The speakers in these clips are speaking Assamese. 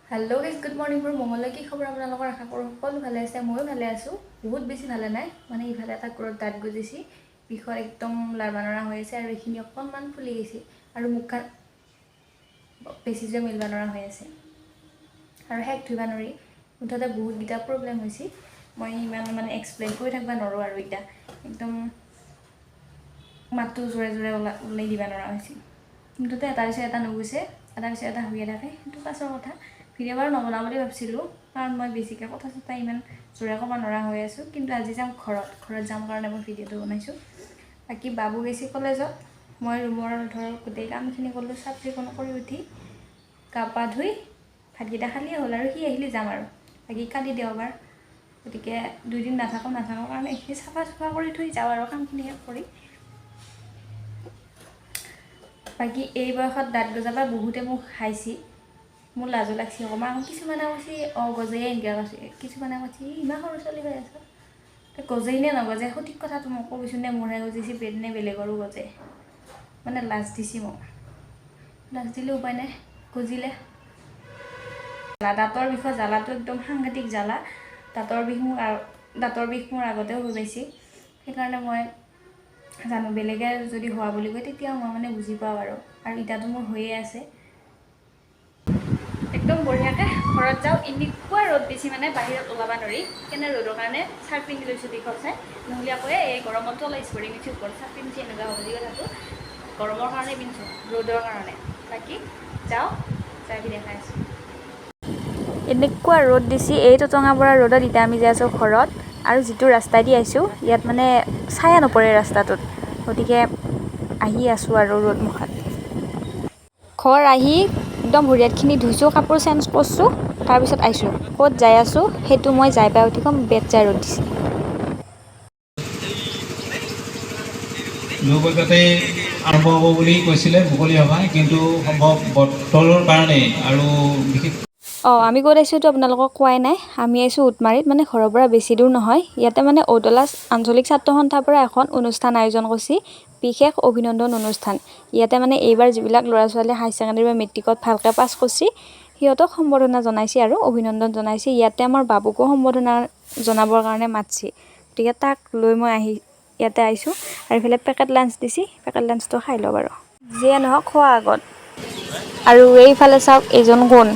হেল্ল' গাইজ গুড মৰ্ণিং মোৰ মঙললৈ কি খবৰ আপোনালোকৰ আশা কৰোঁ সকলো ভালে আছে ময়ো ভালে আছোঁ বহুত বেছি ভালে নাই মানে ইফালে এটা কোৰত দাঁত গজিছে বিষত একদম লাৰবানৰা হৈ আছে আৰু এইখিনি অকণমান ফুলি গৈছে আৰু মুখখন বেছি যে মিলবা নৰা হৈ আছে আৰু শেষ ধুবা নৰি মুঠতে বহুতকেইটা প্ৰব্লেম হৈছে মই ইমান মানে এক্সপ্লেইন কৰি থাকিব নোৱাৰোঁ আৰু এতিয়া একদম মাতটো জোৰে জোৰে ওলাই দিবা নৰা হৈছে মুঠতে এটা পিছত এটা নুগুছে এটা পিছত এটা হৈয়ে থাকে সেইটো পাছৰ কথা ভিডিঅ' বাৰু নবনাওঁ বুলি ভাবিছিলোঁ কাৰণ মই বেছিকৈ কথা চথা ইমান জোৰে ক'ব নোৱাৰা হৈ আছোঁ কিন্তু আজি যাম ঘৰত যাম কাৰণে মই ভিডিঅ'টো বনাইছোঁ বাকী বাবু গৈছে কলেজত মই ৰুমৰ ধৰক গোটেই কামখিনি কৰিলোঁ চাফ চিকুণ কৰি উঠি গা পা ধুই ভাতকেইটা খালিয়ে হ'ল আৰু সি আহিলে যাম আৰু বাকী কালি দেওবাৰ গতিকে দুদিন নাথাকোঁ কাৰণে এইখিনি চাফা চুফা কৰি থৈ যাওঁ আৰু কামখিনি শেষ কৰি বাকী এই বয়সত দাঁত গজাবা বহুতে মোক হাঁহিছে মোৰ লাজো লাগছে অকণমান কিছুমানে কৈছে গজেই এনেকৈ কৈছে কিছুমানে কৈছে ইমান সৰু ছোৱালী হৈ আছে গজেই নে নগজে সঠিক কথাটো মই ক'বিচোন নে মোৰহে গজিছে নে বেলেগৰো গজে মানে লাজ দিছে মোক লাজ দিলে উপায় নাই গজিলে দাঁতৰ বিষৰ জ্বালাটো একদম সাংঘাতিক জ্বালা দাঁতৰ বিষ মোৰ আগতেও হৈ পাইছে সেইকাৰণে মই জানো বেলেগে যদি হোৱা বুলি কয় তেতিয়াও মই মানে বুজি পাওঁ আৰু এতিয়াতো মোৰ হৈয়ে আছে একদম বঢ়িয়াকৈ ঘৰত যাওঁ এনেকুৱা ৰ'দ বেছি মানে বাহিৰত ওলাব নোৱাৰি কেনে ৰ'দৰ কাৰণে চাৰ্ট পিন্ধি লৈছোঁ দীঘল চাই নহ'লে আকৌ এই গৰমতো অলপ স্পৰ্টিং পিন্ধি ওপৰত চাৰ্ট পিন্ধি এনেকুৱা হ'ব বুলি কথাটো গৰমৰ কাৰণে পিন্ধিছোঁ ৰ'দৰ কাৰণে বাকী যাওঁ যাই পিনে দেখাই আছোঁ এনেকুৱা ৰ'দ দিছে এই টঙা পৰা ৰ'দত এতিয়া আমি যাই আছোঁ ঘৰত আৰু যিটো ৰাস্তা দি আহিছোঁ ইয়াত মানে ছায়া নপৰে ৰাস্তাটোত গতিকে আহি আছোঁ আৰু ৰ'দমুখত ঘৰ আহি একদম ভৰিয়াতখিনি ধুইছোঁ কাপোৰ চেঞ্জ কৰিছোঁ তাৰপিছত আহিছোঁ ক'ত যাই আছোঁ সেইটো মই যাই পাই উঠি ক'ম বেট যাই ৰ'দ দিছে নৈকট্যতে আৰম্ভ হ'ব বুলি কৈছিলে মুকলি সভা কিন্তু সম্ভৱ বতৰৰ কাৰণে আৰু বিশেষ আমি ক'ত আহিছোঁ এইটো আপোনালোকক কোৱাই নাই আমি আহিছোঁ উটমাৰীত মানে ঘৰৰ পৰা বেছি দূৰ নহয় ইয়াতে মানে ঔদলা আঞ্চলিক ছাত্ৰ সন্থাৰ পৰা এখন অনুষ্ঠান আয়োজন কৰিছে বিশেষ অভিনন্দন অনুষ্ঠান ইয়াতে মানে এইবাৰ যিবিলাক ল'ৰা ছোৱালীয়ে হাই ছেকেণ্ডেৰী বা মেট্ৰিকত ভালকৈ পাছ কৰিছে সিহঁতক সম্বৰ্ধনা জনাইছে আৰু অভিনন্দন জনাইছে ইয়াতে আমাৰ বাবুকো সম্বৰ্ধনা জনাবৰ কাৰণে মাতিছে গতিকে তাক লৈ মই ইয়াতে আহিছোঁ আৰু এইফালে পেকেট লাঞ্চ দিছে পেকেট লাঞ্চটো খাই লওঁ বাৰু যিয়ে নহওক খোৱা আগত আৰু এইফালে চাওক এইজন কোন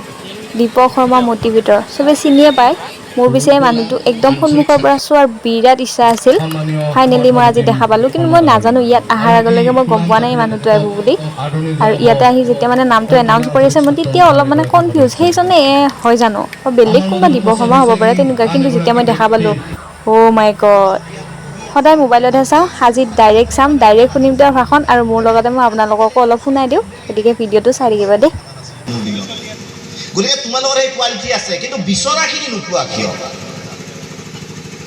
দীপক শৰ্মা মটিভেটৰ চবে চিনিয়ে পায় মোৰ পিছে মানুহটো একদম সন্মুখৰ পৰা চোৱাৰ বিৰাট ইচ্ছা আছিল ফাইনেলি মই আজি দেখা পালোঁ কিন্তু মই নাজানো ইয়াত অহাৰ আগলৈকে মই গম পোৱা নাই এই মানুহটো আহিব বুলি আৰু ইয়াতে আহি যেতিয়া মানে নামটো এনাউন্স কৰি আছে মই তেতিয়া অলপ মানে কনফিউজ সেইজনে হয় জানো বেলেগ কোনোবা দীপক শৰ্মা হ'ব পাৰে তেনেকুৱা কিন্তু যেতিয়া মই দেখা পালোঁ মাই গড সদায় মোবাইলতহে চাওঁ আজি ডাইৰেক্ট চাম ডাইৰেক্ট শুনিম তেওঁৰ ভাষণ আৰু মোৰ লগতে মই আপোনালোককো অলপ শুনাই দিওঁ গতিকে ভিডিঅ'টো চাই থাকিবা দেই গতিকে তোমালোকৰ এই কোৱালিটি আছে কিন্তু বিচৰাখিনি নোপোৱা কিয়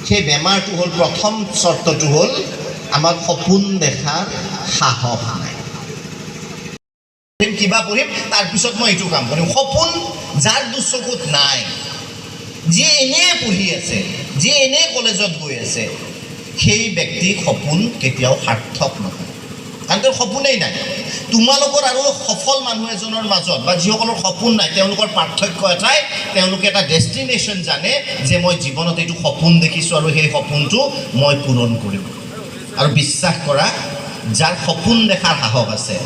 সেই বেমাৰটো হ'ল প্ৰথম চৰ্তটো হ'ল আমাক সপোন দেখাৰ সাহস নাই কিবা পঢ়িম তাৰপিছত মই এইটো কাম কৰিম সপোন যাৰ দুচকুত নাই যিয়ে এনেই পঢ়ি আছে যিয়ে এনেই কলেজত গৈ আছে সেই ব্যক্তি সপোন কেতিয়াও সাৰ্থক নহয় কাৰণ তেওঁৰ সপোনেই নাই তোমালোকৰ আৰু সফল মানুহ এজনৰ মাজত বা যিসকলৰ সপোন নাই তেওঁলোকৰ পাৰ্থক্য এটাই তেওঁলোকে এটা ডেষ্টিনেশ্যন জানে যে মই জীৱনত এইটো সপোন দেখিছোঁ আৰু সেই সপোনটো মই পূৰণ কৰিম আৰু বিশ্বাস কৰা যাৰ সপোন দেখাৰ সাহস আছে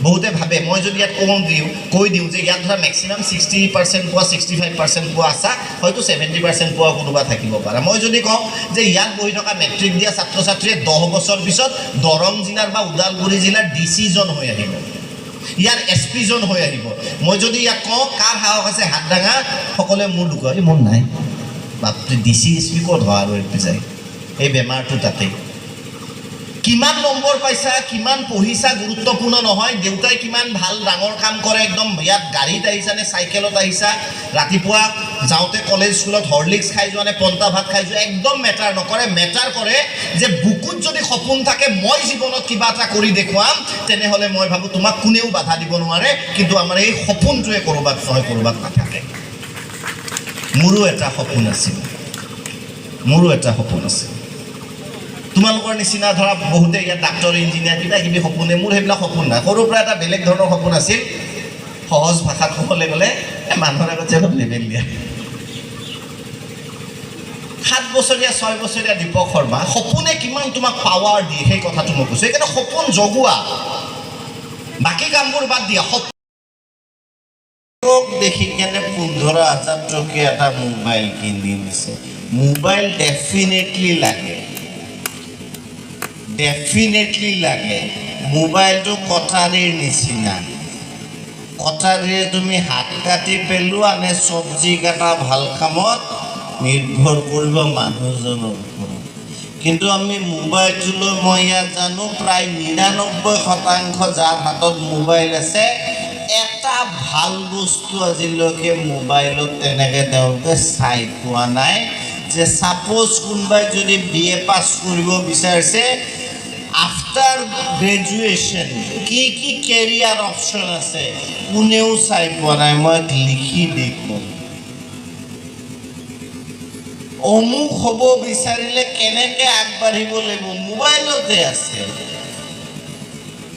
বহুতে ভাবে মই যদি ইয়াত কৈ দিওঁ যে ইয়াত ধৰা মেক্সিমাম 60% পোৱা 65% পোৱা আছা হয়তো 70% পোৱা কোনোবা থাকিব পাৰে মই যদি কওঁ যে ইয়াত বহি থকা মেট্ৰিক দিয়া ছাত্ৰ ছাত্ৰীয়ে 10 বছৰ পিছত দৰং জিলাৰ বা ওদালগুৰি জিলাৰ ডিচিজন হৈ আহিব ইয়াৰ এছপিজন হৈ আহিব মই যদি ইয়াত কওঁ কাৰ সাহস আছে হাত দাঙা সকলোৱে মোৰ লুকুৱাই মোৰ নাই বাপৰে ডিচি এছপি ক'ত হয় আৰু যায় এই বেমাৰটো তাতেই কিমান নম্বৰ পাইছা কিমান পঢ়িছা গুৰুত্বপূৰ্ণ নহয় দেউতাই কিমান ভাল ডাঙৰ কাম কৰে একদম ইয়াত গাড়ীত আহিছা নে চাইকেলত আহিছা ৰাতিপুৱা যাওঁতে কলেজ স্কুলত হৰলিক্স খাই যোৱা নে পন্তা ভাত খাই যোৱা একদম মেটাৰ নকৰে মেটাৰ কৰে যে বুকুত যদি সপোন থাকে মই জীৱনত কিবা এটা কৰি দেখুৱাম তেনেহ'লে মই ভাবোঁ তোমাক কোনেও বাধা দিব নোৱাৰে কিন্তু আমাৰ এই সপোনটোৱে ক'ৰবাত নহয় ক'ৰবাত নাথাকে মোৰো এটা সপোন আছিল তোমালোকৰ নিচিনা ধৰা বহুতে ইয়াত ডাক্তৰ ইঞ্জিনিয়াৰ কিবা কিবি সপোনে মোৰ সেইবিলাক সপোন নাই সৰুৰ পৰা এটা বেলেগ ধৰণৰ সপোন আছিল সহজ ভাষাত ক'বলৈ গ'লে মানুহৰ আগত যে অলপ লেভেল দিয়া 7 বছৰীয়া 6 বছৰীয়া দীপক শৰ্মা সপোনে কিমান তোমাক পাৱাৰ দিয়ে সেই কথাটো মই কৈছোঁ সেইকাৰণে সপোন জগোৱা বাকী কামবোৰ বাদ দিয়া সপোনক দেখি কেনে 15,000 টকীয়া এটা মোবাইল কিনি দিছে মোবাইল ডেফিনেটলি লাগে মোবাইলটো কটাৰীৰ নিচিনা কটাৰীৰে তুমি হাত কাটি পেলোৱা নে চব্জি কাটা ভাল কামত নিৰ্ভৰ কৰিব মানুহজনৰ ওপৰত কিন্তু আমি মোবাইলটো লৈ মই ইয়াত জানো প্ৰায় 99% যাৰ হাতত মোবাইল আছে এটা ভাল বস্তু আজিলৈকে মোবাইলত তেনেকৈ তেওঁলোকে চাই পোৱা নাই যে ছাপ'জ কোনোবাই যদি BA পাছ কৰিব বিচাৰিছে আফটাৰ গ্ৰেজুৱেশ্যন কি কেৰিয়াৰ অপশ্যন আছে কোনেও চাই পোৱা নাই মই লিখি দেখুৱাম অমুক হ'ব বিচাৰিলে কেনেকৈ আগবাঢ়িব লাগিব মোবাইলতে আছে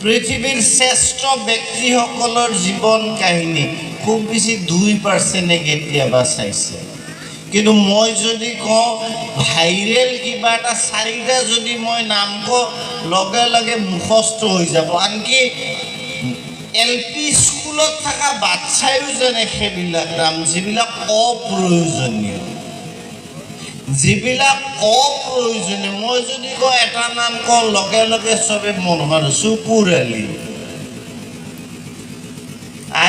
পৃথিৱীৰ শ্ৰেষ্ঠ ব্যক্তিসকলৰ জীৱন কাহিনী খুব বেছি 2% কেতিয়াবা চাইছে কিন্তু মই যদি কওঁ ভাইৰেল কিবা এটা 4টা যদি মই নাম কওঁ লগে লগে মুখস্থ হৈ যাব আনকি LP স্কুলত থকা বাচ্চায়ো জানে সেইবিলাক নাম যিবিলাক অপ্ৰয়োজনীয় মই যদি কওঁ এটা নাম কওঁ লগে লগে চবে মন মাৰো চুপুৰ আলি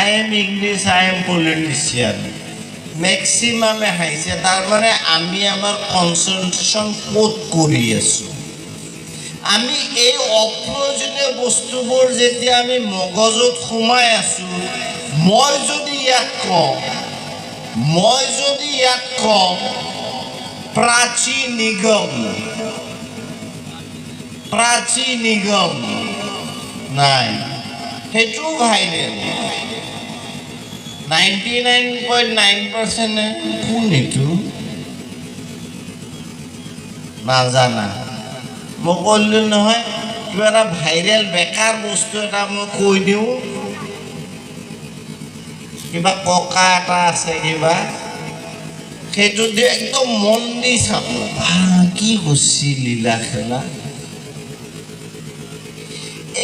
I am English, I am politician মেক্সিমামে হাইছে তাৰমানে আমি আমাৰ কনচেনট্ৰেশ্যন ক'ত কৰি আছোঁ আমি এই অপ্ৰয়োজনীয় বস্তুবোৰ যেতিয়া আমি মগজুত সোমাই আছোঁ মই যদি ইয়াত কওঁ প্ৰাচী নিগম নাই সেইটো ভাইৰেল 99.9% কোন এইটো নাজানা মই ক'লো নহয় কিবা এটা ভাইৰেল বেকাৰ বস্তু এটা মই কৈ দিওঁ কিবা ককা এটা আছে কিবা সেইটো দি একদম মন দি চাব কি হৈছি লীলা খেলা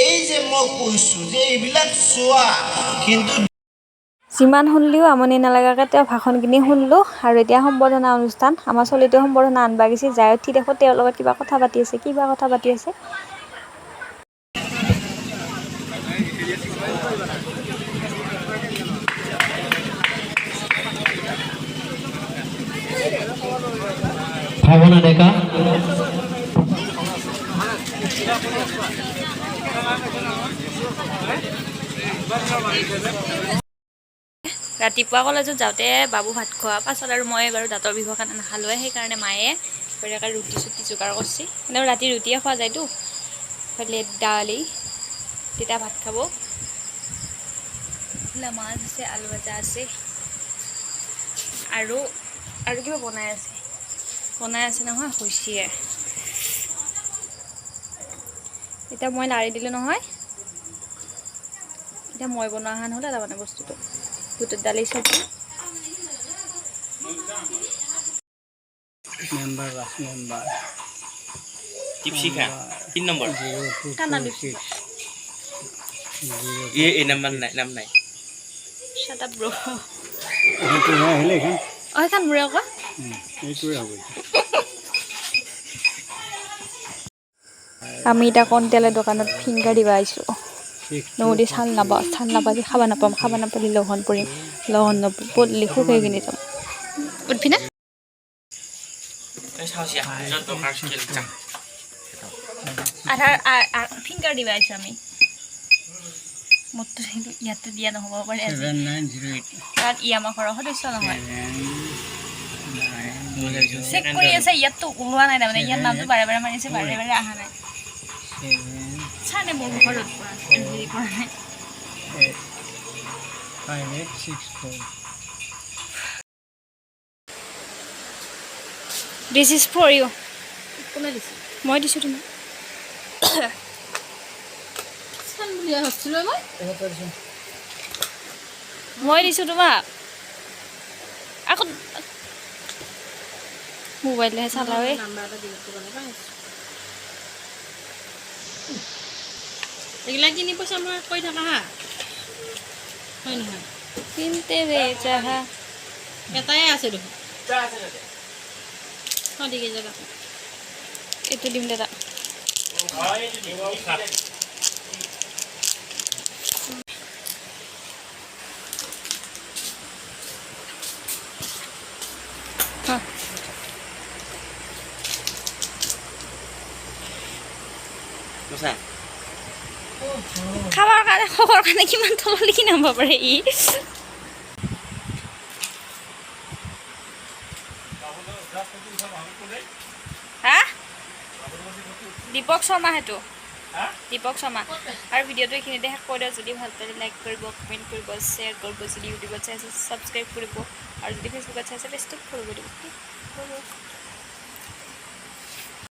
এই যে মই কৈছোঁ যে এইবিলাক চোৱা কিন্তু যিমান শুনলিও আমনি নালাগাকৈ তেওঁ ভাষণখিনি শুনলোঁ আৰু এতিয়া সম্বৰ্ধনা অনুষ্ঠান আমাৰ চলিতে সম্বৰ্ধনা আনবা গৈছে যাই উঠি দেখোঁ তেওঁৰ লগত কিবা কথা পাতি আছে ভাৱনা ডেকা ৰাতিপুৱা কলেজত যাওঁতে বাবু ভাত খোৱা পাছত আৰু মই বাৰু দাঁতৰ বিষৰ কাৰণে নাখালোৱে সেইকাৰণে মায়ে বঢ়িয়াকৈ ৰুটি চুটি যোগাৰ কৰিছে এনেও ৰাতি ৰুটিয়ে খোৱা যায়তো ইফালে দালি তেতিয়া ভাত খাব মাছ আছে আলু ভাজা আছে আৰু কিবা বনাই আছে নহয় হৈছিয়ে এতিয়া মই লাৰি দিলোঁ নহয় এতিয়া মই বনোৱা হান হ'লে তাৰমানে বস্তুটো বুটৰ দালি চব্জি মেম্বাৰ দীপশিখা 3 নম্বৰ এই নাম নাই Shut up, bro. আহিলে সেইখন মোৰে আকৌ এইটোৱে হ'ব আমি এতিয়া কণতেলৰ দোকানত ফিংগাৰ দিব আহিছোঁ নহ'লে চাল নাপা যে খাব নাপালি লঘন পৰিম লঘন নপৰিলে শুকাই কিনি যাম উঠবি না আধাৰ ফিংগাৰ দিব আহিছোঁ আমি মোৰতো ইয়াতো দিয়া নহ'ব পাৰে কাৰণ ই আমাৰ ঘৰৰ সদস্য নহয় চেক কৰি আছে ইয়াততো ওলোৱা নাই তাৰমানে ইয়াৰ নামটো বাৰে বাৰে মাৰিছে বাৰে বাৰে অহা নাই চানে মোৰ মুখৰ ৰ'দ পৰা হেৰি কৰা নাই 5864 This is for you. কোনে দিছে মই দিছোঁ তোমাক মই দিছোঁ তোমাক আকৌ মোবাইলহে চালাৱে এইগিলা কিনি পইচা মই কৈ থাকা হা হয় নহয় কিনতে ৰে চাহা এটাই আছে দেখোন সদিকে জেগা এইটো দিম দাদা মছা খাবৰ কাৰণে কিমান তললৈ কি নামিব পাৰে ই হা দীপক শৰ্মা সেইটো দীপক শৰ্মা আৰু ভিডিঅ'টো এইখিনিতে শেষ কৰি দিওঁ যদি ভাল পালে লাইক কৰিব কমেণ্ট কৰিব শ্বেয়াৰ কৰিব যদি ইউটিউবত চাই আছে ছাবস্ক্ৰাইব কৰিব আৰু যদি ফেচবুকত চাই আছে পেজটোক ফ'ল' কৰিব